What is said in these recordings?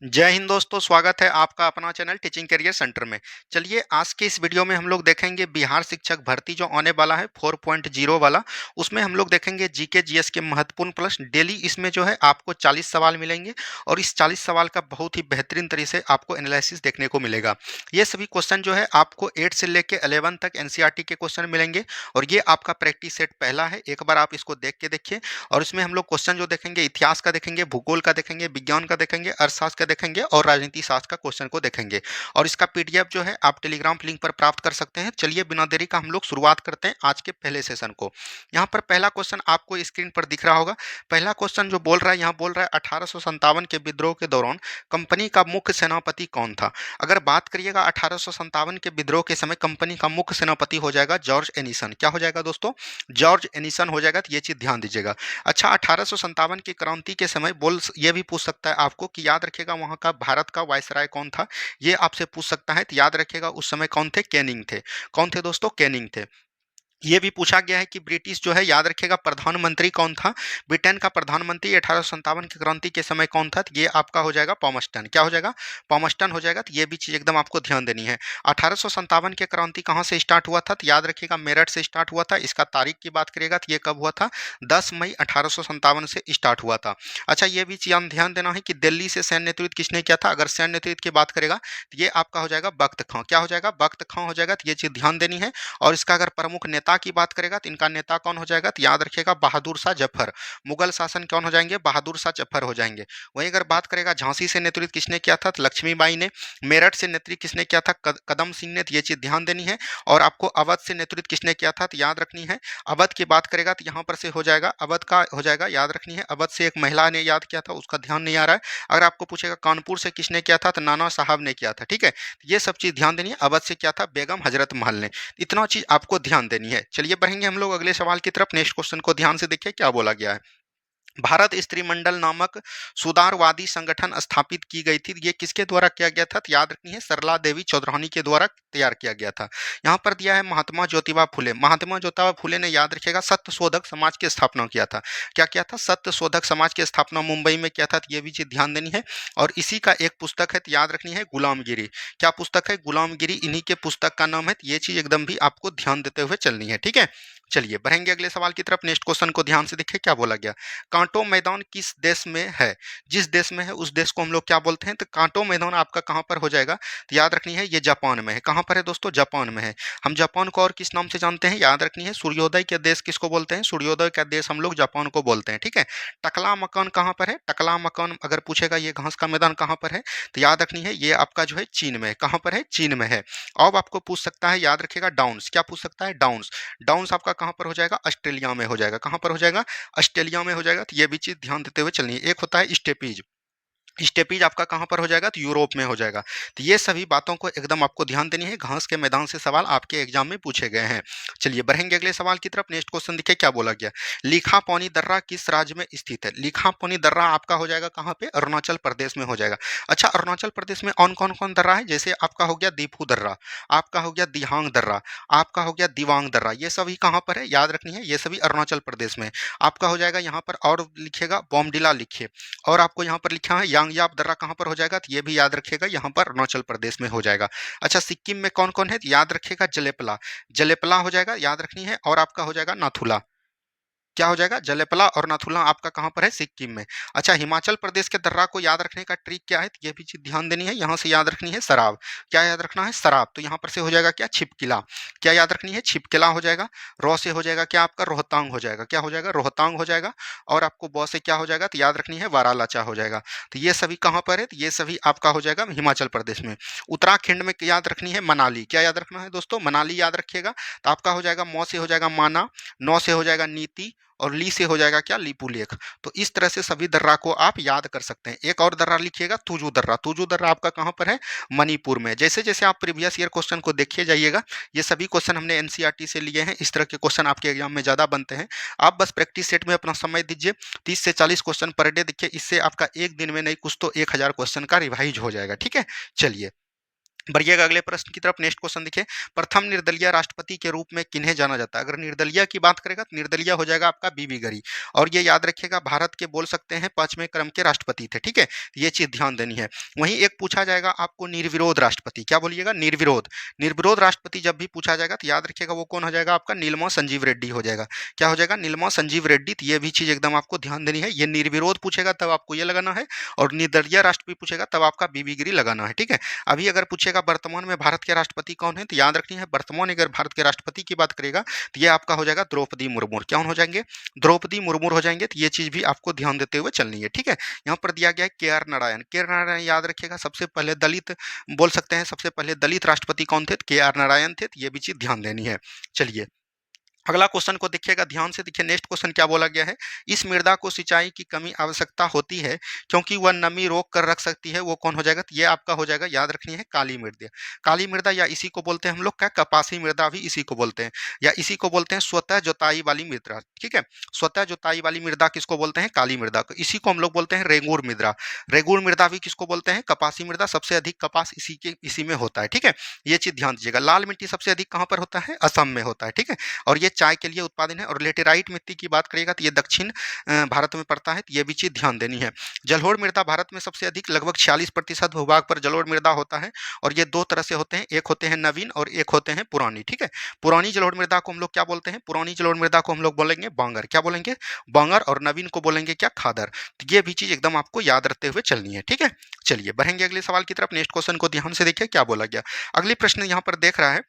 जय हिंद दोस्तों, स्वागत है आपका अपना चैनल टीचिंग करियर सेंटर में। चलिए आज के इस वीडियो में हम लोग देखेंगे बिहार शिक्षक भर्ती जो आने वाला है 4.0 वाला। उसमें हम लोग देखेंगे जीके जीएस के महत्वपूर्ण प्रश्न। डेली इसमें जो है आपको 40 सवाल मिलेंगे और इस 40 सवाल का बहुत ही बेहतरीन तरीके से आपको एनालिसिस देखने को मिलेगा। ये सभी क्वेश्चन जो है आपको 8 से लेकर 11 तक एनसीईआरटी के क्वेश्चन मिलेंगे और ये आपका प्रैक्टिस सेट पहला है। एक बार आप इसको देख के देखिए। और इसमें हम लोग क्वेश्चन जो देखेंगे इतिहास का देखेंगे, भूगोल का देखेंगे, विज्ञान का देखेंगे, अर्थशास्त्र का देखेंगे और राजनीति शास्त्र का क्वेश्चन को देखेंगे। और इसका पीडीएफ जो है आप टेलीग्राम लिंक पर प्राप्त कर सकते हैं। चलिए बिना देरी का हम लोग शुरुआत करते हैं आज के पहले सेशन को। यहाँ पर पहला क्वेश्चन आपको स्क्रीन पर दिख रहा होगा। पहला क्वेश्चन जो बोल रहा है, यहाँ बोल रहा है 1857 के विद्रोह के दौरान कंपनी का मुख्य सेनापति कौन था। अगर बात करिएगा 1857 के विद्रोह के समय कंपनी का मुख्य सेनापति हो जाएगा जॉर्ज एनिसन। क्या हो जाएगा दोस्तों? जॉर्ज एनिसन हो जाएगा। तो ये चीज ध्यान दीजिएगा। अच्छा, 1857 की क्रांति के समय ये भी पूछ सकता है आपको कि याद रखिएगा वहां का भारत का वायसराय कौन था। ये आपसे पूछ सकता है। तो याद रखिएगा उस समय कौन थे? कैनिंग थे। कौन थे दोस्तों? कैनिंग थे। ये भी पूछा गया है कि ब्रिटिश जो है, याद रखिएगा प्रधानमंत्री कौन था। ब्रिटेन का प्रधानमंत्री 1857 की क्रांति के समय कौन था? तो ये आपका हो जाएगा पॉमस्टन। क्या हो जाएगा? पॉमस्टन हो जाएगा। तो ये भी चीज एकदम आपको ध्यान देनी है। 1857 के क्रांति कहाँ से स्टार्ट हुआ था? तो याद रखिएगा मेरठ से स्टार्ट हुआ था। इसका तारीख की बात करिएगा तो ये कब हुआ था? 10 मई 1857 से स्टार्ट हुआ था। अच्छा, ये भी चीज ध्यान देना है कि दिल्ली से सैन्य नेतृत्व किसने किया था। अगर सैन्य नेतृत्व की बात करेगा तो ये आपका हो जाएगा बख्त खां। क्या हो जाएगा? बख्त खां हो जाएगा। तो ये चीज ध्यान देनी है। और इसका अगर प्रमुख नेता की बात करेगा तो इनका नेता कौन हो जाएगा? तो याद रखिएगा बहादुर शाह जफर। मुगल शासन कौन हो जाएंगे? बहादुर शाह जफर हो जाएंगे। वहीं अगर बात करेगा झांसी से नेतृत्व किसने किया था? तो लक्ष्मीबाई ने। मेरठ से नेतृत्व किसने किया था? कदम सिंह ने। तो ये चीज ध्यान देनी है। और आपको अवध से नेतृत्व किसने किया था? तो याद रखनी है। अवध की बात करेगा तो यहाँ पर से हो जाएगा अवध का हो जाएगा। याद रखनी है अवध से एक महिला ने याद किया था, उसका ध्यान नहीं आ रहा है। अगर आपको पूछेगा कानपुर से किसने किया था? तो नाना साहब ने किया था। ठीक है, ये सब चीज ध्यान देनी है। अवध से क्या था? बेगम हजरत महल ने। इतना चीज आपको ध्यान देनी है। चलिए बढ़ेंगे हम लोग अगले सवाल की तरफ। नेक्स्ट क्वेश्चन को ध्यान से देखिए क्या बोला गया है। भारत स्त्री मंडल नामक सुधारवादी संगठन स्थापित की गई थी। ये किसके द्वारा किया गया था? तो याद रखनी है सरला देवी चौधरानी के द्वारा तैयार किया गया था। यहाँ पर दिया है महात्मा ज्योतिबा फुले। महात्मा ज्योतिबा फुले ने, याद रखिएगा, सत्य शोधक समाज की स्थापना किया था। क्या किया था? सत्य शोधक समाज की स्थापना मुंबई में किया था। तो ये भी चीज ध्यान देनी है। और इसी का एक पुस्तक है, तो याद रखनी है गुलामगिरी। क्या पुस्तक है? गुलामगिरी। इन्हीं के पुस्तक का नाम है। तो ये चीज एकदम भी आपको ध्यान देते हुए चलनी है। ठीक है, चलिए बढ़ेंगे अगले सवाल की तरफ। नेक्स्ट क्वेश्चन को ध्यान से देखिए क्या बोला गया। कांटो मैदान किस देश में है? जिस देश में है उस देश को हम लोग क्या बोलते हैं? तो कांटो मैदान आपका कहाँ पर हो जाएगा? तो याद रखनी है ये जापान में है। कहाँ पर है दोस्तों? जापान में है। हम जापान को और किस नाम से जानते हैं? याद रखनी है सूर्योदय के देश किसको बोलते हैं? सूर्योदय का देश हम लोग जापान को बोलते हैं। ठीक है, टकला मकान कहाँ पर है? टकला मकान अगर पूछेगा ये घास का मैदान कहाँ पर है, तो याद रखनी है ये आपका जो है चीन में है। कहाँ पर है? चीन में है। अब आपको पूछ सकता है, याद रखिएगा डाउन्स। क्या पूछ सकता है? डाउन्स। डाउन्स आपका कहाँ पर हो जाएगा? ऑस्ट्रेलिया में हो जाएगा। कहाँ पर हो जाएगा? ऑस्ट्रेलिया में हो जाएगा। तो ये भी चीज ध्यान देते हुए चलनी है। एक होता है स्टेपीज। स्टेपीज आपका कहाँ पर हो जाएगा? तो यूरोप में हो जाएगा। तो ये सभी बातों को एकदम आपको ध्यान देनी है। घास के मैदान से सवाल आपके एग्जाम में पूछे गए हैं। चलिए बढ़ेंगे अगले सवाल की तरफ। नेक्स्ट क्वेश्चन देखिए क्या बोला गया। लीखा पौनी दर्रा किस राज्य में स्थित है? लीखा पौनी दर्रा आपका हो जाएगा कहाँ पे? अरुणाचल प्रदेश में हो जाएगा। अच्छा, अरुणाचल प्रदेश में कौन कौन कौन दर्रा है? जैसे आपका हो गया दीफू दर्रा, आपका हो गया दिहांग दर्रा, आपका हो गया दिवांग दर्रा। ये सभी कहाँ पर है? याद रखनी है ये सभी अरुणाचल प्रदेश में। आपका हो जाएगा यहाँ पर, और लिखिएगा बॉमडिला लिखिए। और आपको यहाँ पर लिखा है यांगयाप दर्रा कहाँ पर हो जाएगा? तो ये भी याद रखिएगा यहाँ पर अरुणाचल प्रदेश में हो जाएगा। अच्छा, सिक्किम में कौन कौन है? तो याद रखिएगा जलेपला। जलेपला हो जाएगा, याद रखनी है। और आपका हो जाएगा नाथुला। क्या हो जाएगा? जलेपला और नाथुला आपका कहाँ पर है? सिक्किम में। अच्छा, हिमाचल प्रदेश के दर्रा को याद रखने का ट्रिक क्या है? तो ये भी चीज ध्यान देनी है। यहाँ से याद रखनी है सराब। क्या याद रखना है? सराब। तो यहाँ पर से हो जाएगा क्या? छिपकिला। क्या याद रखनी है? छिपकिला हो जाएगा। रॉ से हो जाएगा क्या? आपका रोहतांग हो जाएगा। क्या हो जाएगा? रोहतांग हो जाएगा। और आपको बॉ से क्या हो जाएगा? तो याद रखनी है वारालाचा हो जाएगा। तो ये सभी कहाँ पर है? तो ये सभी आपका हो जाएगा हिमाचल प्रदेश में। उत्तराखंड में याद रखनी है मनाली। क्या याद रखना है दोस्तों? मनाली याद रखिएगा। तो आपका हो जाएगा मौ से हो जाएगा माना, नौ से हो जाएगा नीति, और ली से हो जाएगा क्या? लिपुलेख। तो इस तरह से सभी दर्रा को आप याद कर सकते हैं। एक और दर्रा लिखिएगा तुजू दर्रा। तुजू दर्रा आपका कहाँ पर है? मणिपुर में। जैसे जैसे आप प्रीवियस ईयर क्वेश्चन को देखिए जाइएगा, ये सभी क्वेश्चन हमने एनसीईआरटी से लिए हैं। इस तरह के क्वेश्चन आपके एग्जाम में ज्यादा बनते हैं। आप बस प्रैक्टिस सेट में अपना समय दीजिए। 30 से 40 क्वेश्चन पर डे देखिए। इससे आपका एक दिन में नहीं कुछ तो 1000 क्वेश्चन का रिवाइज हो जाएगा। ठीक है, चलिए बढ़िएगा अगले प्रश्न की तरफ। नेक्स्ट क्वेश्चन देखिए, प्रथम निर्दलीय राष्ट्रपति के रूप में किन्हें जाना जाता है? अगर निर्दलीय की बात करेगा तो निर्दलीय हो जाएगा आपका बीबी गरी। और ये याद रखिएगा भारत के बोल सकते हैं 5वें क्रम के राष्ट्रपति थे, ठीक है, ये चीज ध्यान देनी है। वहीं एक पूछा जाएगा आपको निर्विरोध राष्ट्रपति, क्या बोलिएगा? निर्विरोध। निर्विरोध राष्ट्रपति जब भी पूछा जाएगा तो याद रखिएगा वो कौन हो जाएगा? आपका नीलमा संजीव रेड्डी हो जाएगा। क्या हो जाएगा? नीलमा संजीव रेड्डी। तो ये भी चीज एकदम आपको ध्यान देनी है। ये निर्विरोध पूछेगा तब आपको ये लगाना है, और निर्दलीय राष्ट्रपति पूछेगा तब आपका बीबी गिरी लगाना है, ठीक है। अभी अगर पूछेगा वर्तमान में भारत के राष्ट्रपति कौन है, तो याद रखनी है वर्तमान अगर भारत के राष्ट्रपति की बात करेगा तो ये आपका हो जाएगा द्रौपदी मुर्मू। क्या हो जाएंगे? द्रौपदी मुर्मू हो जाएंगे। तो ये चीज भी आपको ध्यान देते हुए चलनी है, ठीक है। यहाँ पर दिया गया है के आर नारायण। के आर नारायण याद रखिएगा सबसे पहले दलित बोल सकते हैं, सबसे पहले दलित राष्ट्रपति कौन थे? के आर नारायण थे। तो ये भी चीज ध्यान देनी है। चलिए अगला क्वेश्चन को देखिएगा ध्यान से। देखिए नेक्स्ट क्वेश्चन क्या बोला गया है, इस मृदा को सिंचाई की कमी आवश्यकता होती है क्योंकि वह नमी रोक कर रख सकती है, वो कौन हो जाएगा? तो ये आपका हो जाएगा, याद रखनी है, काली मृदा। काली मृदा या इसी को बोलते हैं हम लोग क्या, कपासी मृदा भी इसी को बोलते हैं, या इसी को बोलते हैं स्वतः जोताई वाली मृदा, ठीक है। स्वतः जोताई वाली मृदा किसको बोलते हैं? काली मृदा को। इसी को हम लोग बोलते हैं रेगुर मृदा। रेगुर मृदा भी किसको बोलते हैं? कपासी मृदा। सबसे अधिक कपास इसी में होता है, ठीक है। ये चीज ध्यान दीजिएगा। लाल मिट्टी सबसे अधिक कहाँ पर होता है? असम में होता है, ठीक है। और ये चाय के लिए उत्पादन है। और लेटेराइट मिट्टी की बात करेगा तो ये दक्षिण भारत में पड़ता है। तो ये भी चीज ध्यान देनी है। जलोढ़ मृदा भारत में सबसे अधिक लगभग 46% भूभाग पर जलोढ़ मृदा होता है। और ये दो तरह से होते हैं, एक होते हैं नवीन और एक होते हैं पुरानी, ठीक है। पुरानी जलोढ़ मृदा को हम लोग क्या बोलते हैं? पुरानी जलोढ़ मृदा को हम लोग बोलेंगे बांगर। क्या बोलेंगे? बांगर। और नवीन को बोलेंगे क्या? खादर। तो ये भी चीज एकदम आपको याद रखते हुए चलनी है, ठीक है। चलिए बढ़ेंगे अगले सवाल की तरफ। नेक्स्ट क्वेश्चन को ध्यान से देखिए क्या बोला गया। अगली प्रश्न यहाँ पर देख रहा है,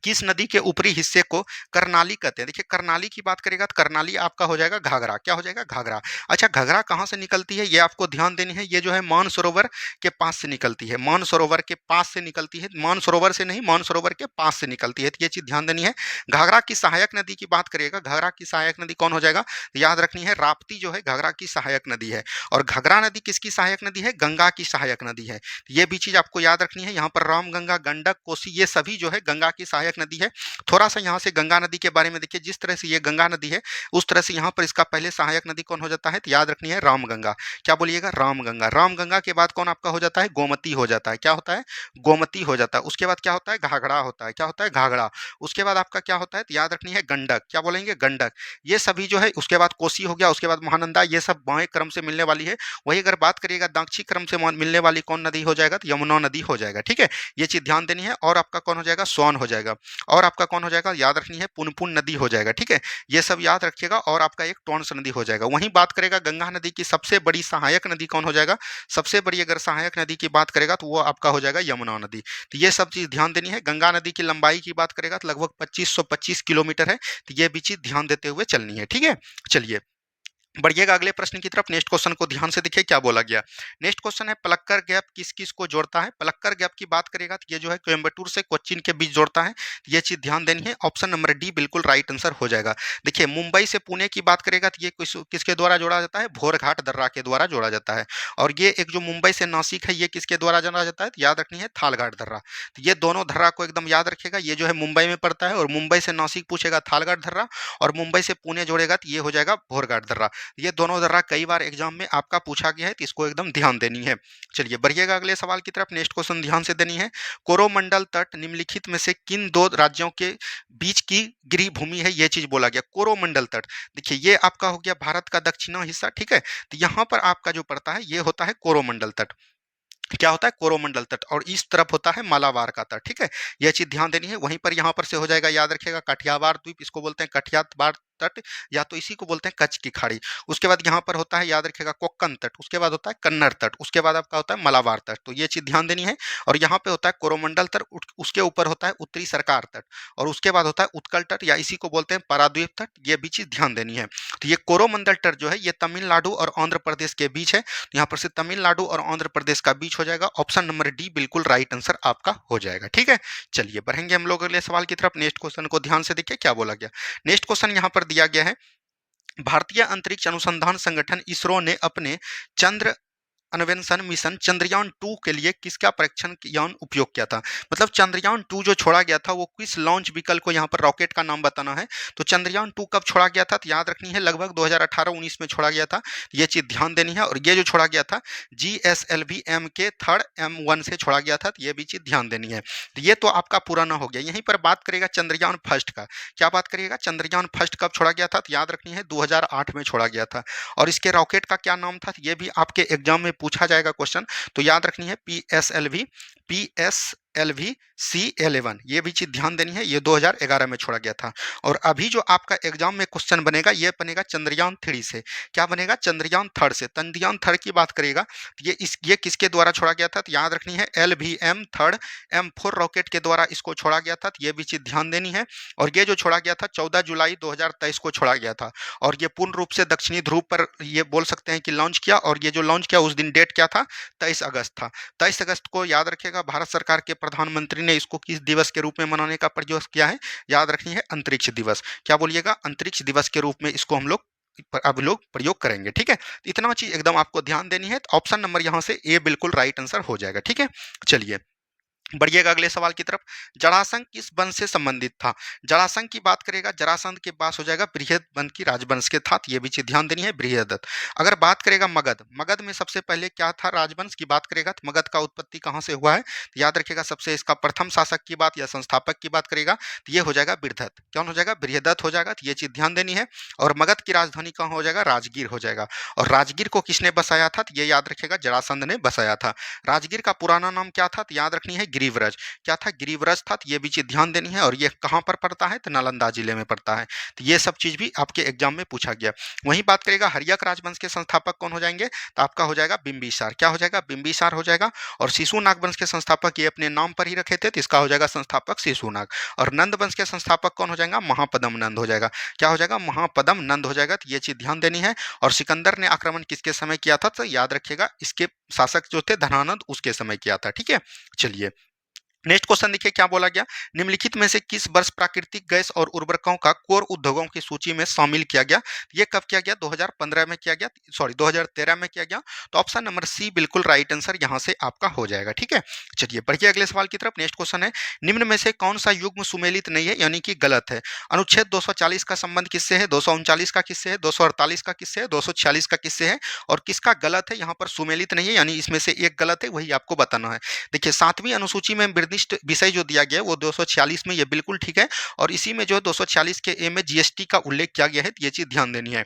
किस नदी के ऊपरी हिस्से को करनाली कहते हैं? देखिए करनाली की बात करेगा तो करनाली आपका हो जाएगा घाघरा। क्या हो जाएगा? घाघरा। अच्छा घाघरा कहाँ से निकलती है ये आपको ध्यान देनी है। ये जो है मानसरोवर के पास से निकलती है। मानसरोवर के पास से निकलती है, मानसरोवर से नहीं, मानसरोवर के पास से निकलती है। तो ये चीज ध्यान देनी है। घाघरा की सहायक नदी की बात करिएगा, घाघरा की सहायक नदी कौन हो जाएगा? याद रखनी है राप्ती जो है घाघरा की सहायक नदी है। और घाघरा नदी किसकी सहायक नदी है? गंगा की सहायक नदी है। ये भी चीज आपको याद रखनी है। यहाँ पर रामगंगा, गंडक, कोसी, ये सभी जो है गंगा की सहायक नदी है। थोड़ा सा यहाँ से गंगा नदी के बारे में देखिए, जिस तरह से ये गंगा नदी है उस तरह से यहाँ पर इसका पहले सहायक नदी कौन हो जाता है? तो याद रखनी है रामगंगा। क्या बोलिएगा? रामगंगा। रामगंगा के बाद कौन आपका हो जाता है? गोमती हो जाता है। क्या होता है? गोमती हो जाता है। उसके बाद क्या होता है? घाघरा होता है। क्या होता है? घाघरा। उसके बाद आपका क्या होता है? तो याद रखनी है गंडक। क्या बोलेंगे? गंडक। ये सभी जो है, उसके बाद कोसी हो गया, उसके बाद महानंदा, ये सब बाएं क्रम से मिलने वाली है। वही अगर बात करिएगा दक्षिण क्रम से मिलने वाली कौन नदी हो जाएगा? तो यमुना नदी हो जाएगा, ठीक है। ये चीज ध्यान देनी है। और आपका कौन हो जाएगा? सोन हो जाएगा। और आपका कौन हो जाएगा? याद रखनी है पुनपुन नदी हो जाएगा, ठीक है। ये सब याद रखिएगा। और आपका एक टोंस नदी हो जाएगा। वहीं बात करेगा गंगा नदी की सबसे बड़ी सहायक नदी कौन हो जाएगा? सबसे बड़ी अगर सहायक नदी की बात करेगा तो वो आपका हो जाएगा यमुना नदी। तो ये सब चीज ध्यान देनी है। गंगा नदी की लंबाई की बात करेगा तो लगभग 2525 किलोमीटर है। तो ये भी चीज ध्यान देते हुए चलनी है, ठीक है। चलिए बढ़िएगा अगले प्रश्न की तरफ। नेक्स्ट क्वेश्चन को ध्यान से देखिए क्या बोला गया। नेक्स्ट क्वेश्चन है, पलक्कर गैप किस किस को जोड़ता है? पलक्कर गैप की बात करेगा तो ये जो है कोयम्बटूर से कोच्चिन के बीच जोड़ता है। तो ये चीज ध्यान देनी है। ऑप्शन नंबर डी बिल्कुल राइट आंसर हो जाएगा। देखिए मुंबई से पुणे की बात करेगा तो ये किसके द्वारा जोड़ा जाता है? भोरघाट दर्रा के द्वारा जोड़ा जाता है। और ये एक जो मुंबई से नासिक है ये किसके द्वारा जोड़ा जाता है? तो याद रखनी है थालघाट दर्रा। तो ये दोनों दर्रा को एकदम याद रखिएगा। ये जो है मुंबई में पड़ता है, और मुंबई से नासिक पूछेगा थालघाट दर्रा, और मुंबई से पुणे जोड़ेगा तो ये हो जाएगा भोरघाट दर्रा। ये दोनों दर्रा कई बार एग्जाम में आपका पूछा गया है, तो इसको एकदम ध्यान देनी है। चलिए बढ़िएगा अगले सवाल की तरफ। नेक्स्ट क्वेश्चन ध्यान से देनी है, कोरोमंडल तट निम्नलिखित में से किन दो राज्यों के बीच की गिरी भूमि है? ये चीज बोला गया कोरोमंडल तट। देखिए ये आपका हो गया भारत का दक्षिणी हिस्सा, ठीक है। तो यहाँ पर आपका जो पड़ता है ये होता है कोरोमंडल तट। क्या होता है? कोरोमंडल तट। और इस तरफ होता है मालाबार का तट, ठीक है। यह चीज ध्यान देनी है। वहीं पर यहाँ पर से हो जाएगा, याद रखिएगा, काठियावाड़ द्वीप, इसको बोलते हैं काठियावाड़ तट, या तो इसी को बोलते हैं कच्छ की खाड़ी। उसके बाद यहाँ पर होता है, याद रखिएगा, कोक्कन तट। उसके बाद होता है कन्नड़ तट। उसके बाद आपका होता है मलाबार तट। तो ये चीज ध्यान देनी है। और यहाँ पे होता है कोरोमंडल तट, उसके ऊपर होता है उत्तरी सरकार तट। और उसके बाद होता है उत्कल तट, या इसी को बोलते हैं पाराद्वीप तट। ये भी चीज ध्यान देनी है। तो ये कोरोमंडल तट जो है ये तमिलनाडु और आंध्र प्रदेश के बीच है। यहाँ पर से तमिलनाडु और आंध्र प्रदेश का बीच हो जाएगा। ऑप्शन नंबर डी बिल्कुल राइट आंसर आपका हो जाएगा, ठीक है। चलिए बढ़ेंगे हम लोग अगले सवाल की तरफ। नेक्स्ट क्वेश्चन को ध्यान से देखिए क्या बोला गया। नेक्स्ट क्वेश्चन यहाँ पर दिया गया है, भारतीय अंतरिक्ष अनुसंधान संगठन इसरो ने अपने चंद्र अन्वेषण मिशन चंद्रयान 2 के लिए किसका परीक्षण यान उपयोग किया था? मतलब चंद्रयान 2 जो छोड़ा गया था वो किस लॉन्च व्हीकल को, यहाँ पर रॉकेट का नाम बताना है। तो चंद्रयान 2 कब छोड़ा गया था? तो याद रखनी है लगभग 2018-19 में छोड़ा गया था। ये चीज ध्यान देनी है। और ये जो छोड़ा गया था GSLV M के थर्ड M1 से छोड़ा गया था, तो ये भी चीज ध्यान देनी है। तो ये तो आपका पुराना हो गया। यहीं पर बात करेगा चंद्रयान फर्स्ट का। क्या बात करिएगा? चंद्रयान फर्स्ट कब छोड़ा गया था? तो याद रखनी है 2008 में छोड़ा गया था। और इसके रॉकेट का क्या नाम था? ये भी आपके एग्जाम में पूछा जाएगा क्वेश्चन। तो याद रखनी है PSLV C11। ये भी चीज ध्यान देनी है। ये 2011 में छोड़ा गया था। और अभी जो आपका एग्जाम में क्वेश्चन बनेगा ये बनेगा चंद्रयान 3 से। क्या बनेगा? चंद्रयान थर्ड से। चंद्रयान थर्ड की बात करेगा तो ये किसके द्वारा छोड़ा गया था? तो याद रखनी है LVM थर्ड M4 रॉकेट के द्वारा इसको छोड़ा गया था। तो ये भी चीज ध्यान देनी है। और ये जो छोड़ा गया था 14 जुलाई 2023 को छोड़ा गया था। और ये पूर्ण रूप से दक्षिणी ध्रुव पर ये बोल सकते हैं कि लॉन्च किया। और ये जो लॉन्च किया उस दिन डेट क्या था? 23 अगस्त था। 23 अगस्त को याद रखिएगा भारत सरकार के प्रधानमंत्री ने इसको किस दिवस के रूप में मनाने का प्रयास किया है? याद रखनी है अंतरिक्ष दिवस। क्या बोलिएगा? अंतरिक्ष दिवस के रूप में इसको हम लोग अब लोग प्रयोग करेंगे। ठीक है, इतना चीज एकदम आपको ध्यान देनी है। तो ऑप्शन नंबर यहाँ से ए बिल्कुल राइट आंसर हो जाएगा। ठीक है, चलिए बढ़िएगा अगले सवाल की तरफ। जरासंध किस वंश से संबंधित था? जरासंध की बात करेगा, जरासंध के पास हो जाएगा बृहद वंश की राजवंश के था। ये भी चीज ध्यान देनी है, बृहदत्त। अगर बात करेगा मगध, मगध में सबसे पहले क्या था? राजवंश की बात करेगा तो मगध का उत्पत्ति कहाँ से हुआ है? तो याद रखिएगा सबसे इसका प्रथम शासक की बात या संस्थापक की बात करेगा तो ये हो जाएगा बृहदत्त। कौन हो जाएगा? बृहदत्त हो जाएगा। तो ये चीज ध्यान देनी है। और मगध की राजधानी कहाँ हो जाएगा? राजगीर हो जाएगा। और राजगीर को किसने बसाया था? तो ये याद रखिएगा जरासंध ने बसाया था। राजगीर का पुराना नाम क्या था? तो याद रखनी है गिरिव्रज। क्या था? गिरिव्रज था। तो ये भी चीज ध्यान देनी है। और ये कहाँ पर पड़ता है? तो नालंदा जिले में पड़ता है। तो ये सब चीज भी आपके एग्जाम में पूछा गया। वहीं बात करेगा हर्यक राजवंश के संस्थापक कौन हो जाएंगे? तो आपका हो जाएगा बिंबिसार। क्या हो जाएगा? बिंबिसार हो जाएगा। और शिशुनाग वंश के संस्थापक ये अपने नाम पर ही रखे थे, तो इसका हो जाएगा संस्थापक शिशुनाग। और नंद वंश के संस्थापक कौन हो जाएगा? महापदम नंद हो जाएगा। क्या हो जाएगा? महापदम नंद हो जाएगा। तो ये चीज ध्यान देनी है। और सिकंदर ने आक्रमण किसके समय किया था? तो याद रखिएगा इसके शासक जो थे धनानंद उसके समय किया था। ठीक है, चलिए नेक्स्ट क्वेश्चन देखिए क्या बोला गया। निम्नलिखित में से किस वर्ष प्राकृतिक गैस और उर्वरकों का कोर उद्योगों की सूची में शामिल किया गया? ये कब किया गया? 2015 में किया गया, सॉरी 2013 में किया गया। तो ऑप्शन नंबर सी बिल्कुल राइट आंसर यहां से आपका हो जाएगा। ठीक है, चलिए बढ़िए अगले सवाल की तरफ। नेक्स्ट क्वेश्चन है, निम्न में से कौन सा युग्म सुमेलित नहीं है यानी कि गलत है? अनुच्छेद 240 का संबंध किससे है? 239 का किससे है? 248 का किससे है? 246 का किससे है? और किसका गलत है? यहाँ पर सुमेलित नहीं है यानी इसमें से एक गलत है, वही आपको बताना है। देखिए 7वीं अनुसूची में निर्दिष्ट विषय जो दिया गया है वो 246 में ये बिल्कुल ठीक है। और इसी में जो 246 के ए में जीएसटी का उल्लेख किया गया है, ये चीज ध्यान देनी है।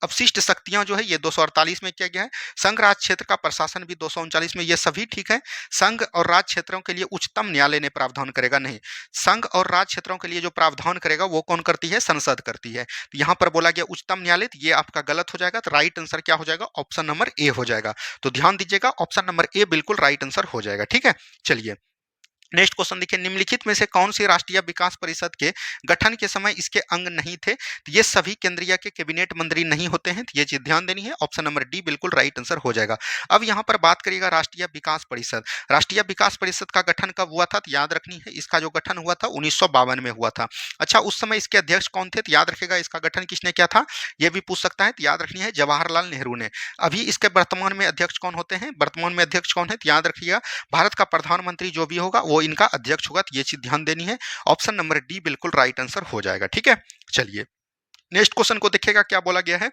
अपशिष्ट शक्तियां जो है ये 248 में किया गया है। संघ राज्य क्षेत्र का प्रशासन भी 239 में, ये सभी ठीक है। संघ और राज्य क्षेत्रों के लिए उच्चतम न्यायालय ने प्रावधान करेगा नहीं। संघ और राज्य क्षेत्रों के लिए जो प्रावधान करेगा वो कौन करती है? संसद करती है। तो यहाँ पर बोला गया उच्चतम न्यायालय, तो ये आपका गलत हो जाएगा। तो राइट आंसर क्या हो जाएगा? ऑप्शन नंबर ए हो जाएगा। तो ध्यान दीजिएगा ऑप्शन नंबर ए बिल्कुल राइट आंसर हो जाएगा। ठीक है, चलिए नेक्स्ट क्वेश्चन देखिए, निम्नलिखित में से कौन सी राष्ट्रीय विकास परिषद के गठन के समय इसके अंग नहीं थे? तो ये सभी केंद्रीय के कैबिनेट मंत्री नहीं होते हैं। तो ये चीज ध्यान देनी है। ऑप्शन नंबर डी बिल्कुल राइट आंसर हो जाएगा। अब यहाँ पर बात करिएगा राष्ट्रीय विकास परिषद। राष्ट्रीय विकास परिषद का गठन कब हुआ था? तो याद रखनी है इसका जो गठन हुआ था 1952 में हुआ था। अच्छा, उस समय इसके अध्यक्ष कौन थे? तो याद रखेगा इसका गठन किसने किया था? ये भी पूछ सकता है। तो याद रखनी है जवाहरलाल नेहरू ने। अभी इसके वर्तमान में अध्यक्ष कौन होते हैं? वर्तमान में अध्यक्ष कौन है? तो याद रखिएगा भारत का प्रधानमंत्री जो भी होगा वो इनका अध्यक्ष होगा। तो ये चीज ध्यान देनी है। ऑप्शन नंबर डी बिल्कुल राइट आंसर हो जाएगा। ठीक है, चलिए नेक्स्ट क्वेश्चन को देखिएगा क्या बोला गया है।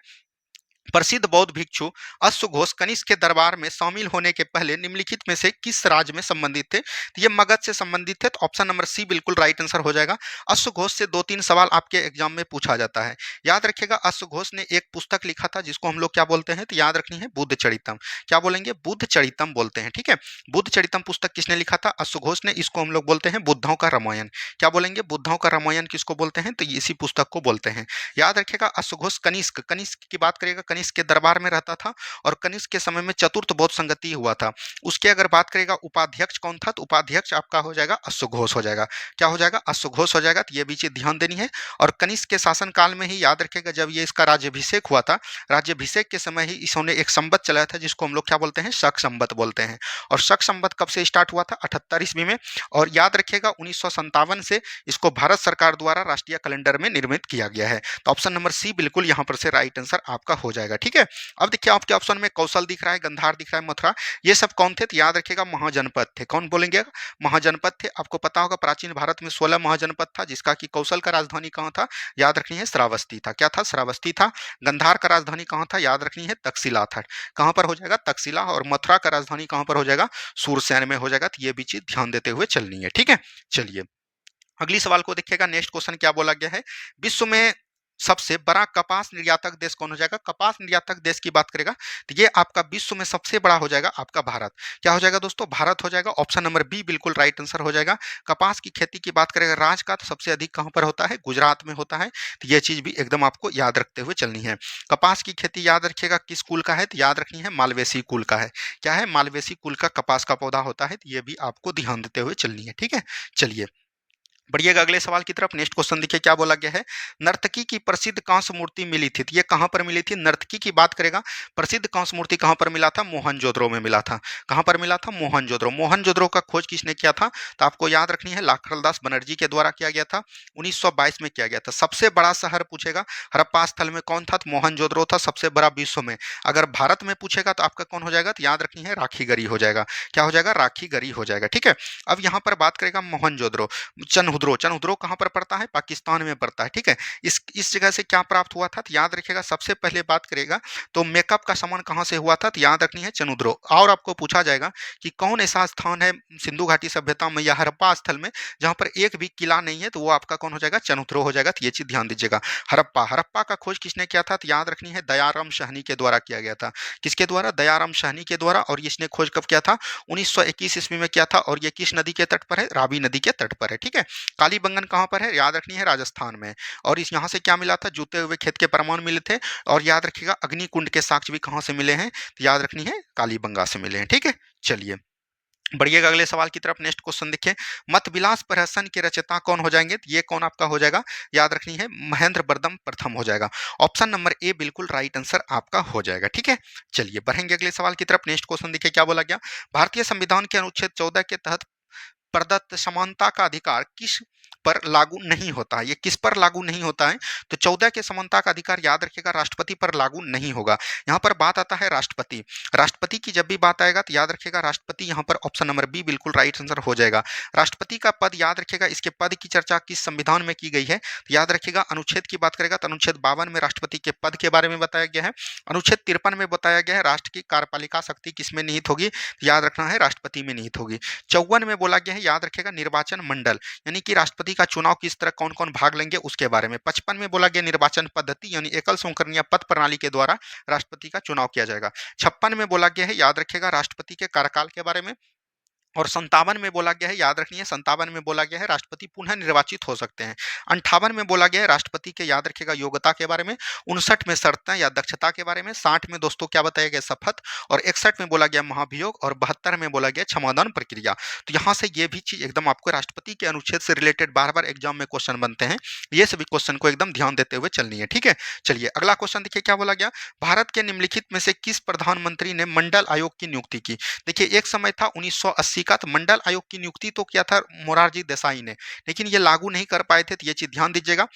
प्रसिद्ध बौद्ध भिक्षु अश्वघोष कनिष्क के दरबार में शामिल होने के पहले निम्नलिखित में से किस राज्य में संबंधित थे? तो ये मगध से संबंधित थे। तो ऑप्शन नंबर सी बिल्कुल राइट आंसर हो जाएगा। अश्वघोष से 2-3 सवाल आपके एग्जाम में पूछा जाता है। याद रखिएगा अश्वघोष ने एक पुस्तक लिखा था जिसको हम लोग क्या बोलते हैं? तो याद रखनी है बुद्ध चरितम। क्या बोलेंगे? बुद्ध चरितम बोलते हैं। ठीक है, बुद्ध चरितम पुस्तक किसने लिखा था? अश्वघोष ने। इसको हम लोग बोलते हैं बुद्धों का रामायण। क्या बोलेंगे? बुद्धों का रामायण किसको बोलते हैं? तो इसी पुस्तक को बोलते हैं। याद रखिएगा अश्वघोष कनिष्क की बात करिएगा, कनिष्क के दरबार में रहता था। और कनिष्क के समय में चतुर्थ बौद्ध संगति हुआ था। उसके अगर बात करेगा उपाध्यक्ष कौन था? तो उपाध्यक्ष आपका हो जाएगा अश्वघोष हो जाएगा। क्या हो जाएगा? अश्वघोष हो जाएगा। तो ये भी चीज ध्यान देनी है। और कनिष्क के शासन काल में ही याद रखेगा जब ये इसका राज्यभिषेक हुआ था, राज्यभिषेक के समय ही इन्होंने एक संवत चलाया था जिसको हम लोग क्या बोलते हैं? शक संवत बोलते हैं। और शक संवत कब से स्टार्ट हुआ था? 78 ईस्वी में। और याद रखिएगा 1957 से इसको भारत सरकार द्वारा राष्ट्रीय कैलेंडर में निर्मित किया गया है। तो ऑप्शन नंबर सी बिल्कुल यहाँ पर से राइट आंसर आपका हो जाएगा। जाएगा। ठीक है, अब देखिए आपके ऑप्शन में कौशल दिख रहा है, गंधार दिख रहा है, मथुरा, ये सब कौन थे? तो याद रखिएगा महाजनपद थे। कौन बोलेंगे? महाजनपद थे। आपको पता होगा प्राचीन भारत में 16 महाजनपद था, जिसका कि कौशल का राजधानी कहाँ था? याद रखनी है श्रावस्ती था। क्या था? श्रावस्ती था। गंधार का राजधानी कहाँ था? याद रखनी है तक्षशिला था। कहाँ पर हो जाएगा? तक्षशिला। और मथुरा का राजधानी कहाँ पर हो जाएगा? सूरसेन में हो जाएगा। तो ये भी चीज ध्यान देते हुए चलनी है। ठीक है, चलिए अगली सवाल को देखिएगा। नेक्स्ट क्वेश्चन क्या बोला गया है? विश्व में सबसे बड़ा कपास निर्यातक देश कौन हो जाएगा? कपास निर्यातक देश की बात करेगा तो ये आपका विश्व में सबसे बड़ा हो जाएगा आपका भारत। क्या हो जाएगा दोस्तों? भारत हो जाएगा। ऑप्शन नंबर बी बिल्कुल राइट आंसर हो जाएगा। कपास की खेती की बात करेगा राज का तो सबसे अधिक कहां पर होता है? गुजरात में होता है। तो ये चीज भी एकदम आपको याद रखते हुए चलनी है। कपास की खेती याद रखिएगा किस कुल का है? तो याद रखनी है मालवेसी कुल का है। क्या है? मालवेसी कुल का कपास का पौधा होता है। तो ये भी आपको ध्यान देते हुए चलनी है। ठीक है, चलिए बढ़िएगा अगले सवाल की तरफ। नेक्स्ट क्वेश्चन देखिए क्या बोला गया है? नर्तकी की प्रसिद्ध कांस्य मूर्ति मिली थी, तो ये कहां पर मिली थी? नर्तकी की बात करेगा प्रसिद्ध कांस्य मूर्ति कहां पर मिला था? मोहनजोदड़ो में मिला था। कहां पर मिला था? मोहनजोदड़ो। मोहनजोदड़ो का खोज किसने किया था? तो आपको याद रखनी है लाखरदास बनर्जी के द्वारा किया गया था। 1922 में किया गया था। सबसे बड़ा शहर पूछेगा हड़प्पा स्थल में कौन था? तो मोहनजोदड़ो था सबसे बड़ा विश्व में। अगर भारत में पूछेगा तो आपका कौन हो जाएगा? तो याद रखनी है राखीगढ़ी हो जाएगा। क्या हो जाएगा? राखीगढ़ी हो जाएगा। ठीक है, अब यहाँ पर बात करेगा मोहनजोदड़ो। चनहुद्रो, चनहुद्रो कहाँ पर पड़ता है? पाकिस्तान में पड़ता है। ठीक है, इस जगह से क्या प्राप्त हुआ था? तो याद रखिएगा सबसे पहले बात करेगा तो मेकअप का सामान कहाँ से हुआ था? तो याद रखनी है चनहुद्रो। और आपको पूछा जाएगा कि कौन ऐसा स्थान है सिंधु घाटी सभ्यता में या हड़प्पा स्थल में जहाँ पर एक भी किला नहीं है? तो वो आपका कौन हो जाएगा? चनहुद्रो हो जाएगा। तो ये चीज ध्यान दीजिएगा। हड़प्पा, हड़प्पा का खोज किसने किया था? तो याद रखनी है दयाराम साहनी के द्वारा किया गया था। किसके द्वारा? दयाराम साहनी के द्वारा। और इसने खोज कब किया था? 1921 ईस्वी में किया था। और ये किस नदी के तट पर है? रावी नदी के तट पर है। ठीक है, कालीबंगन कहाँ पर है? याद रखनी है राजस्थान में। और इस यहाँ से क्या मिला था? जूते हुए खेत के प्रमाण मिले थे। और याद रखिएगा अग्निकुंड के साक्ष्य भी कहाँ से मिले हैं? तो याद रखनी है कालीबंगा से मिले हैं। ठीक है, चलिए बढ़िएगा अगले सवाल की तरफ। नेक्स्ट क्वेश्चन देखिए, मतविलास प्रहसन के रचयिता कौन हो जाएंगे? तो ये कौन आपका हो जाएगा? याद रखनी है महेंद्र वर्धन प्रथम हो जाएगा। ऑप्शन नंबर ए बिल्कुल राइट आंसर आपका हो जाएगा। ठीक है, चलिए बढ़ेंगे अगले सवाल की तरफ। नेक्स्ट क्वेश्चन देखिए क्या बोला गया? भारतीय संविधान के अनुच्छेद 14 के तहत प्रदत्त समानता का अधिकार किस पर लागू नहीं होता है? ये किस पर लागू नहीं होता है? तो 14 के समानता का अधिकार याद रखिएगा राष्ट्रपति पर लागू नहीं होगा। यहाँ पर बात आता है राष्ट्रपति। राष्ट्रपति की जब भी बात आएगा तो याद रखिएगा राष्ट्रपति यहाँ पर ऑप्शन नंबर बी बिल्कुल राइट आंसर हो जाएगा। राष्ट्रपति का पद याद रखिएगा, इसके पद की चर्चा किस संविधान में की गई है? तो याद रखिएगा अनुच्छेद की बात करेगा तो अनुच्छेद 52 में राष्ट्रपति के पद के बारे में बताया गया है। अनुच्छेद 53 में बताया गया है राष्ट्र की कार्यपालिका शक्ति किसमें निहित होगी? तो याद रखना है राष्ट्रपति में निहित होगी। 54 में बोला गया है याद रखिएगा निर्वाचन मंडल, यानी कि राष्ट्रपति का चुनाव किस तरह कौन कौन भाग लेंगे उसके बारे में। 55 में बोला गया निर्वाचन पद्धति, यानी एकल संकरणीय पद प्रणाली के द्वारा राष्ट्रपति का चुनाव किया जाएगा। 56 में बोला गया है याद रखिएगा राष्ट्रपति के कार्यकाल के बारे में। और 57 में बोला गया है याद रखनी है 57 में बोला गया है राष्ट्रपति पुनः निर्वाचित हो सकते हैं। 58 में बोला गया है राष्ट्रपति के याद रखिएगा योग्यता के बारे में। 59 में शर्तें या दक्षता के बारे में। 60 में दोस्तों क्या बताया गया? शपथ। और 61 में बोला गया महाभियोग। और 72 में बोला गया क्षमादान प्रक्रिया। तो यहाँ से ये भी चीज एकदम आपको राष्ट्रपति के अनुच्छेद से रिलेटेड बार बार एग्जाम में क्वेश्चन बनते हैं, ये सभी क्वेश्चन को एकदम ध्यान देते हुए चलनी है। ठीक है, चलिए अगला क्वेश्चन देखिए क्या बोला गया? भारत के निम्नलिखित में से किस प्रधानमंत्री ने मंडल आयोग की नियुक्ति की? देखिए एक समय था 1980 का, तो मंडल आयोग की नियुक्ति तो किया था मोरारजी देसाई ने, लेकिन ये लागू नहीं कर पाए थे। तो ये चीज ध्यान दीजिएगा।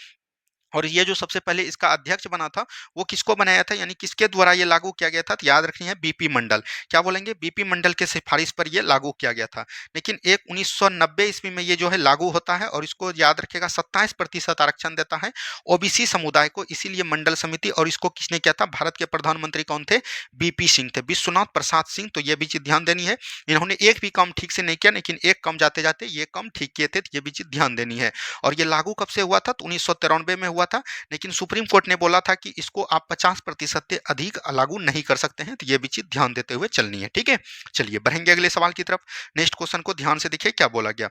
और ये जो सबसे पहले इसका अध्यक्ष बना था वो किसको बनाया था, यानी किसके द्वारा ये लागू किया गया था? तो याद रखनी है बीपी मंडल। क्या बोलेंगे? बीपी मंडल के सिफारिश पर ये लागू किया गया था। लेकिन एक 1990 ईस्वी में ये जो है लागू होता है और इसको याद रखेगा 27% आरक्षण देता है ओबीसी समुदाय को, इसीलिए मंडल समिति। और इसको किसने किया था? भारत के प्रधानमंत्री कौन थे? बीपी सिंह थे, विश्वनाथ प्रसाद सिंह। तो ये भी चीज ध्यान देनी है। इन्होंने एक भी काम ठीक से नहीं किया, लेकिन एक काम जाते जाते ये काम ठीक किए थे। ये भी चीज ध्यान देनी है। और ये लागू कब से हुआ था? तो 1993 में हुआ था। लेकिन सुप्रीम कोर्ट ने बोला था कि इसको आप 50% से अधिक लागू नहीं कर सकते हैं। तो ये भी चीज ध्यान देते हुए चलनी है। ठीक है, चलिए बढ़ेंगे अगले सवाल की तरफ। नेक्स्ट क्वेश्चन को ध्यान से देखिए क्या बोला गया।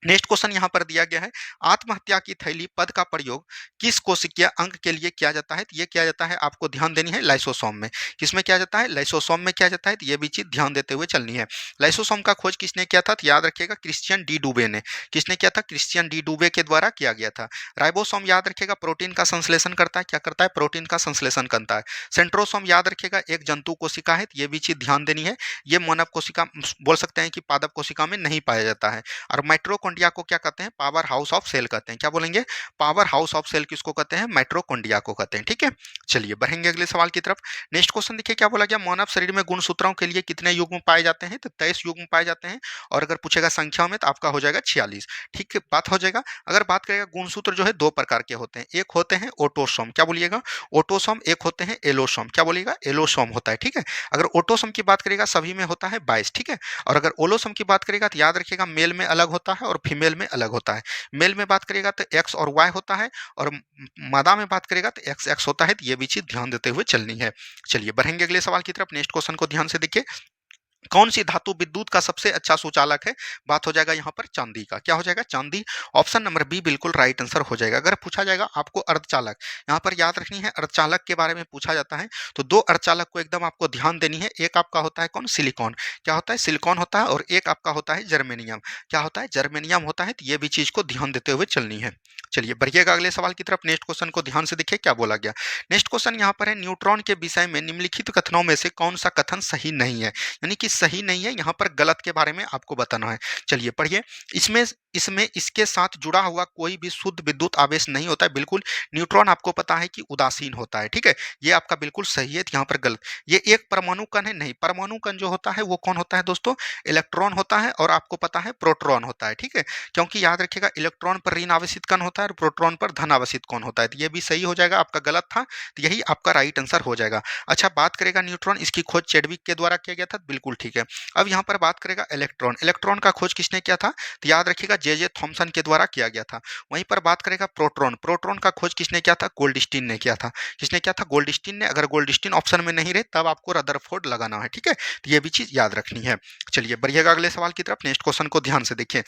नेक्स्ट क्वेश्चन यहाँ पर दिया गया है, आत्महत्या की थैली पद का प्रयोग किस कोशिकीय अंग के लिए किया जाता है? तो ये किया जाता है, आपको ध्यान देनी है, लाइसोसोम में। किसमें किया जाता है? लाइसोसोम में किया जाता है। तो ये भी चीज ध्यान देते हुए चलनी है। लाइसोसोम का खोज किसने किया था? तो याद रखिएगा क्रिश्चियन डी डूबे ने। किसने किया था? क्रिश्चियन डी डूबे के द्वारा किया गया था। राइबोसोम याद रखिएगा प्रोटीन का संश्लेषण करता है। क्या करता है? प्रोटीन का संश्लेषण करता है। सेंट्रोसोम याद रखिएगा एक जंतु कोशिका है। ये भी चीज ध्यान देनी है। ये मानव कोशिका बोल सकते हैं कि पादप कोशिका में नहीं पाया जाता है। और माइटोकॉन्ड्रिया को क्या कहते हैं? पावर हाउस ऑफ सेल कहते हैं। क्या बोलेंगे? पावर हाउस ऑफ सेल किसको कहते हैं? माइटोकॉन्ड्रिया को कहते हैं। ठीक है, चलिए बढ़ेंगे अगले सवाल की तरफ। नेक्स्ट क्वेश्चन देखिए क्या बोला गया, मानव शरीर में गुणसूत्रों के लिए कितने युग्म पाए जाते हैं? तो 23 युग्म पाए जाते हैं, और अगर पूछेगा संख्या में तो आपका हो जाएगा 46। ठीक है, बात हो जाएगा। अगर बात करेगा गुणसूत्र जो है दो प्रकार के होते हैं, एक होते हैं ऑटोसोम, क्या बोलिएगा? ऑटोसोम। एक होते हैं एलोसोम, क्या बोलिएगा? एलोसोम होता है। ठीक है, अगर ऑटोसोम की बात करेगा सभी में होता है 22। ठीक है, और अगर ओलोसोम की बात करेगा तो याद रखिएगा मेल में अलग होता है और फीमेल में अलग होता है। मेल में बात करेगा तो एक्स और वाई होता है, और मादा में बात करेगा तो एक्स एक्स होता है। तो ये भी चीज ध्यान देते हुए चलनी है। चलिए बढ़ेंगे अगले सवाल की तरफ। नेक्स्ट क्वेश्चन को ध्यान से देखिए, कौन सी धातु विद्युत का सबसे अच्छा सुचालक है? बात हो जाएगा यहाँ पर चांदी का। क्या हो जाएगा? चांदी। ऑप्शन नंबर बी बिल्कुल राइट आंसर हो जाएगा। अगर पूछा जाएगा आपको अर्धचालक, यहाँ पर याद रखनी है अर्धचालक के बारे में पूछा जाता है, तो दो अर्धचालक को एकदम आपको ध्यान देनी है। एक आपका होता है कौन? सिलिकॉन। क्या होता है? सिलिकॉन होता है। और एक आपका होता है जर्मेनियम। क्या होता है? जर्मेनियम होता है। तो ये भी चीज को ध्यान देते हुए चलनी है। चलिए बढ़िएगा अगले सवाल की तरफ। नेक्स्ट क्वेश्चन को ध्यान से देखिए क्या बोला गया। नेक्स्ट क्वेश्चन यहाँ पर है, न्यूट्रॉन के विषय में निम्नलिखित कथनों में से कौन सा कथन सही नहीं है? यानी कि सही नहीं है, यहाँ पर गलत के बारे में आपको बताना है। चलिए पढ़िए। इसमें इसमें इसके साथ जुड़ा हुआ कोई भी शुद्ध विद्युत आवेश नहीं होता है। बिल्कुल, न्यूट्रॉन आपको पता है कि उदासीन होता है। ठीक है, ये आपका बिल्कुल सही है। यहाँ पर गलत। ये एक परमाणु कण है? नहीं, परमाणु कण जो होता है वो कौन होता है दोस्तों? इलेक्ट्रॉन होता है, और आपको पता है प्रोटॉन होता है। ठीक है, क्योंकि याद रखिएगा इलेक्ट्रॉन पर ऋण आवेशित कण होता है और प्रोटॉन पर धन आवेशित कण होता है। तो ये भी सही हो जाएगा, आपका गलत था, तो यही आपका राइट आंसर हो जाएगा। अच्छा, बात करेगा न्यूट्रॉन, इसकी खोज चेडविक के द्वारा किया गया था। बिल्कुल ठीक है। अब यहाँ पर बात करेगा इलेक्ट्रॉन। इलेक्ट्रॉन का खोज किसने किया था? तो याद रखिएगा जे जे थॉमसन के द्वारा किया गया था। वहीं पर बात करेगा प्रोटॉन। प्रोटॉन का खोज किसने किया था? गोल्डस्टीन ने किया था। किसने किया था? गोल्डस्टीन ने। अगर गोल्डस्टीन ऑप्शन में नहीं रहे तब आपको रदरफोर्ड लगाना है। ठीक है, तो ये भी चीज याद रखनी है। चलिए बढ़िएगा अगले सवाल की तरफ। नेक्स्ट क्वेश्चन को ध्यान से देखिए,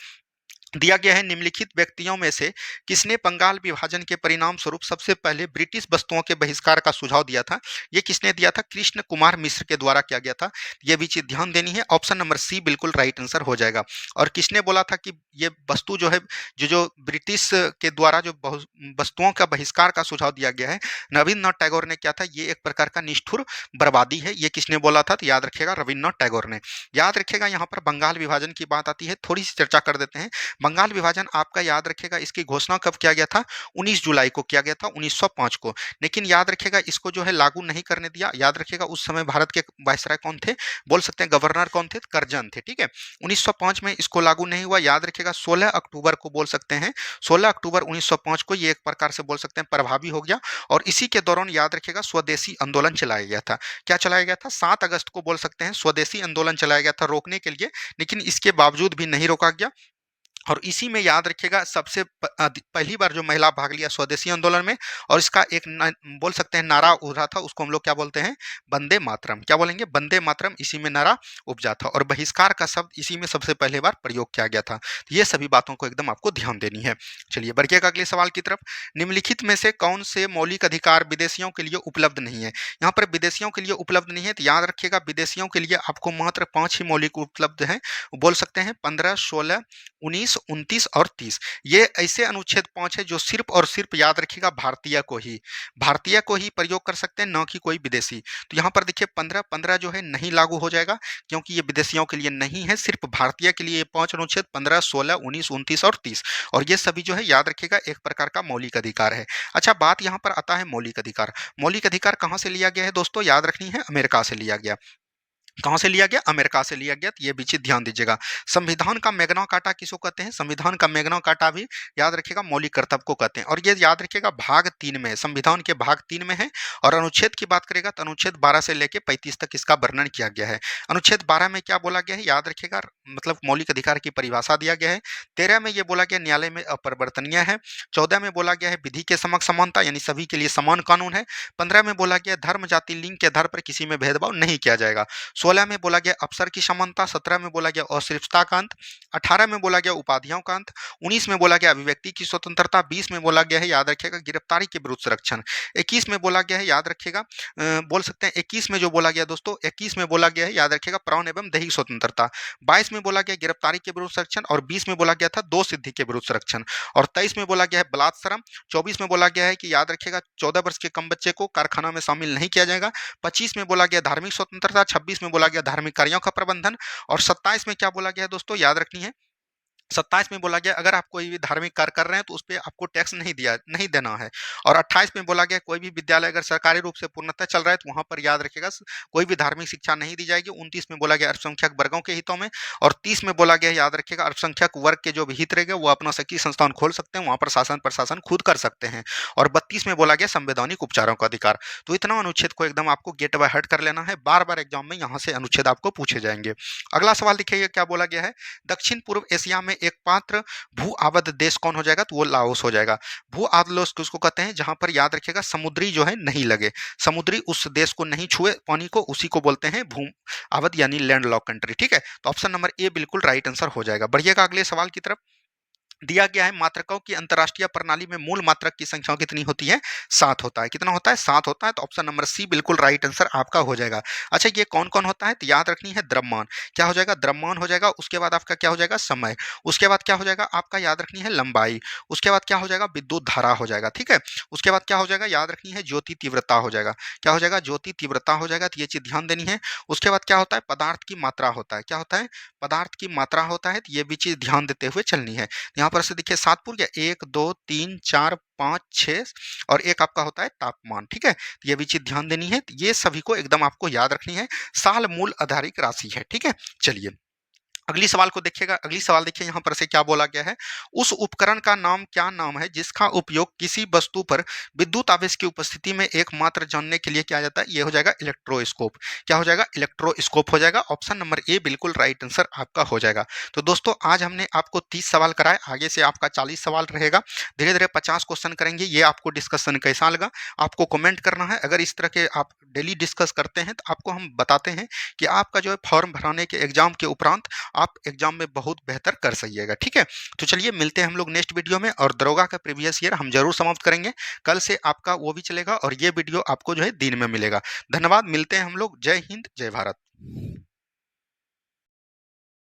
दिया गया है, निम्नलिखित व्यक्तियों में से किसने बंगाल विभाजन के परिणाम स्वरूप सबसे पहले ब्रिटिश वस्तुओं के बहिष्कार का सुझाव दिया था? ये किसने दिया था? कृष्ण कुमार मिश्र के द्वारा किया गया था। ये भी चीज ध्यान देनी है। ऑप्शन नंबर सी बिल्कुल राइट आंसर हो जाएगा। और किसने बोला था कि ये वस्तु जो है, जो जो ब्रिटिश के द्वारा जो वस्तुओं का बहिष्कार का सुझाव दिया गया है, रविन्द्रनाथ टैगोर ने किया था। ये एक प्रकार का निष्ठुर बर्बादी है। ये किसने बोला था? तो याद रखिएगा रविन्द्रनाथ टैगोर ने। याद रखिएगा यहाँ पर बंगाल विभाजन की बात आती है, थोड़ी सी चर्चा कर देते हैं। बंगाल विभाजन आपका याद रखिएगा, इसकी घोषणा कब किया गया था? 19 जुलाई को किया गया था, 1905 को। लेकिन याद रखिएगा इसको जो है लागू नहीं करने दिया। याद रखिएगा उस समय भारत के वायसराय कौन थे? बोल सकते हैं गवर्नर कौन थे? करजन थे। ठीक है, 1905 में इसको लागू नहीं हुआ। याद रखिएगा 16 अक्टूबर को बोल सकते हैं, 16 अक्टूबर 1905 को ये एक प्रकार से बोल सकते हैं प्रभावी हो गया। और इसी के दौरान याद रखिएगा स्वदेशी आंदोलन चलाया गया था। क्या चलाया गया था? 7 अगस्त को बोल सकते हैं स्वदेशी आंदोलन चलाया गया था रोकने के लिए, लेकिन इसके बावजूद भी नहीं रोका गया। और इसी में याद रखिएगा सबसे पहली बार जो महिला भाग लिया स्वदेशी आंदोलन में, और इसका एक बोल सकते हैं नारा उभरा था, उसको हम लोग क्या बोलते हैं? वंदे मातरम। क्या बोलेंगे? वंदे मातरम। इसी में नारा उपजा था, और बहिष्कार का शब्द इसी में सबसे पहले बार प्रयोग किया गया था। तो ये सभी बातों को एकदम आपको ध्यान देनी है। चलिए बढ़िएगा अगले सवाल की तरफ। निम्नलिखित में से कौन से मौलिक अधिकार विदेशियों के लिए उपलब्ध नहीं है? यहाँ पर विदेशियों के लिए उपलब्ध नहीं है, तो याद रखिएगा विदेशियों के लिए आपको मात्र 5 ही मौलिक उपलब्ध हैं। बोल सकते हैं 15, 16, 19, 29 और 30। ये ऐसे अनुच्छेद 5 है जो सिर्फ और सिर्फ याद रखिएगा भारतीय को ही प्रयोग कर सकते हैं, न कि कोई विदेशी। तो यहाँ पर देखिए 15 15 जो है नहीं लागू हो जाएगा, क्योंकि ये विदेशियों के लिए नहीं है, सिर्फ भारतीय के लिए ये 5 अनुच्छेद 15, 16, 19, 29 और 30। और ये सभी जो है याद रखिएगा एक प्रकार का मौलिक अधिकार है। अच्छा, बात यहाँ पर आता है मौलिक अधिकार। मौलिक अधिकार कहाँ से लिया गया है दोस्तों? याद रखनी है, अमेरिका से लिया गया। कहाँ से लिया गया? अमेरिका से लिया गया। तो ये भी चीज ध्यान दीजिएगा। संविधान का मैग्ना कार्टा किसको कहते हैं? संविधान का मैग्ना कार्टा भी याद रखिएगा मौलिक कर्तव्य को कहते हैं। और ये याद रखिएगा भाग 3 में, संविधान के भाग 3 में है। और अनुच्छेद की बात करेगा तो अनुच्छेद 12 से लेकर 35 तक इसका वर्णन किया गया है। अनुच्छेद 12 में क्या बोला गया है? याद रखिएगा मतलब मौलिक अधिकार की परिभाषा दिया गया है। 13 में ये बोला गया न्यायालय में अपरिवर्तनीय है। 14 में बोला गया है विधि के समक्ष समानता, यानी सभी के लिए समान कानून है। 15 में बोला गया धर्म, जाति, लिंग के आधार पर किसी में भेदभाव नहीं किया जाएगा। 16 में बोला गया अफसर की समानता। 17 में बोला गया अश्लीलता का अंत। 18 में बोला गया उपाधियों का अंत। 19 में बोला गया अभिव्यक्ति की स्वतंत्रता। 20 में बोला गया है याद रखिएगा गिरफ्तारी के विरुद्ध संरक्षण। 21 में बोला गया है याद रखिएगा बोल सकते हैं 21 में जो बोला गया दोस्तों, 21 में बोला गया है याद रखिएगा प्राण एवं दैहिक स्वतंत्रता। 22 में बोला गया गिरफ्तारी के विरुद्ध संरक्षण। और 20 में बोला गया था दो सिद्धि के विरुद्ध संरक्षण। और 23 में बोला गया है बलात्सरम। 24 में बोला गया है कि याद रखिएगा 14 वर्ष के कम बच्चे को कारखाना में शामिल नहीं किया जाएगा। 25 में बोला गया धार्मिक स्वतंत्रता। 26 में बोला गया धार्मिक कार्यों का प्रबंधन। और 27 में क्या बोला गया है दोस्तों? याद रखनी है 27 में बोला गया अगर आप कोई भी धार्मिक कार्य कर रहे हैं तो उस पे आपको टैक्स नहीं देना है। और 28 में बोला गया कोई भी विद्यालय अगर सरकारी रूप से पूर्णतः चल रहा है तो वहाँ पर याद रखिएगा कोई भी धार्मिक शिक्षा नहीं दी जाएगी। 29 में बोला गया अल्पसंख्यक वर्गों के हितों में। और 30 में बोला गया याद रखिएगा अल्पसंख्यक वर्ग के जो भी हित रहेंगे वो अपना शैक्षिक संस्थान खोल सकते हैं, वहाँ पर शासन प्रशासन खुद कर सकते हैं। और 32 में बोला गया संवैधानिक उपचारों का अधिकार। तो इतना अनुच्छेद को एकदम आपको गेट बाय हार्ट कर लेना है, बार बार एग्जाम में यहाँ से अनुच्छेद आपको पूछे जाएंगे। अगला सवाल देखिए क्या बोला गया है, दक्षिण पूर्व एशिया में एक पात्र भू आबद्ध देश कौन हो जाएगा, तो वो लाओस हो जाएगा। भू आबद्ध किसको कहते हैं, जहां पर याद रखिएगा समुद्री जो है नहीं लगे, समुद्री उस देश को नहीं छुए पानी को, उसी को बोलते हैं भू आबद्ध यानी लैंड लॉक कंट्री। ठीक है, तो ऑप्शन नंबर ए बिल्कुल राइट आंसर हो जाएगा। बढ़िएगा अगले सवाल की तरफ। दिया गया है मात्रकों की अंतरराष्ट्रीय प्रणाली में मूल मात्रक की संख्या कितनी होती है, 7 होता है। कितना होता है, 7 होता है। तो ऑप्शन नंबर सी बिल्कुल राइट आंसर आपका हो जाएगा। अच्छा ये कौन कौन होता है, तो याद रखनी है द्रव्यमान, क्या हो जाएगा, द्रव्यमान हो जाएगा। उसके बाद आपका क्या हो जाएगा, समय। उसके बाद क्या हो जाएगा आपका, याद रखनी है लंबाई। उसके बाद क्या हो जाएगा, विद्युत धारा हो जाएगा। ठीक है, उसके बाद क्या हो जाएगा, याद रखनी है ज्योति तीव्रता हो जाएगा। क्या हो जाएगा, ज्योति तीव्रता हो जाएगा। तो ये चीज ध्यान देनी है। उसके बाद क्या होता है, पदार्थ की मात्रा होता है। क्या होता है, पदार्थ की मात्रा होता है। तो ये भी चीज ध्यान देते हुए चलनी है। यहाँ पर से देखिए 7 पुर गया, 1 2 3 4 5 6 और एक आपका होता है तापमान। ठीक है, तो ये भी चीज ध्यान देनी है। तो ये सभी को एकदम आपको याद रखनी है, साल मूल आधारित राशि है। ठीक है, चलिए अगली सवाल को देखिएगा। अगली सवाल देखिए यहाँ पर से क्या बोला गया है, उस उपकरण का नाम क्या नाम है जिसका उपयोग किसी वस्तु पर विद्युत आवेश की उपस्थिति में एकमात्र जानने के लिए किया जाता है। ये हो जाएगा इलेक्ट्रोस्कोप। क्या हो जाएगा, इलेक्ट्रोस्कोप हो जाएगा। ऑप्शन नंबर ए बिल्कुल राइट आंसर आपका हो जाएगा। तो दोस्तों आज हमने आपको 30 सवाल कराए, आगे से आपका 40 सवाल रहेगा। धीरे धीरे 50 क्वेश्चन करेंगे। ये आपको डिस्कशन कैसा लगा आपको कमेंट करना है। अगर इस तरह के आप डेली डिस्कस करते हैं तो आपको हम बताते हैं कि आपका जो है फॉर्म भराने के एग्जाम के उपरांत आप एग्जाम में बहुत बेहतर कर सकिएगा। ठीक है, तो चलिए मिलते हैं हम लोग नेक्स्ट वीडियो में। और दरोगा का प्रीवियस ईयर हम जरूर समाप्त करेंगे। कल से आपका वो भी चलेगा और ये वीडियो आपको जो है दिन में मिलेगा। धन्यवाद, मिलते हैं हम लोग। जय हिंद, जय भारत।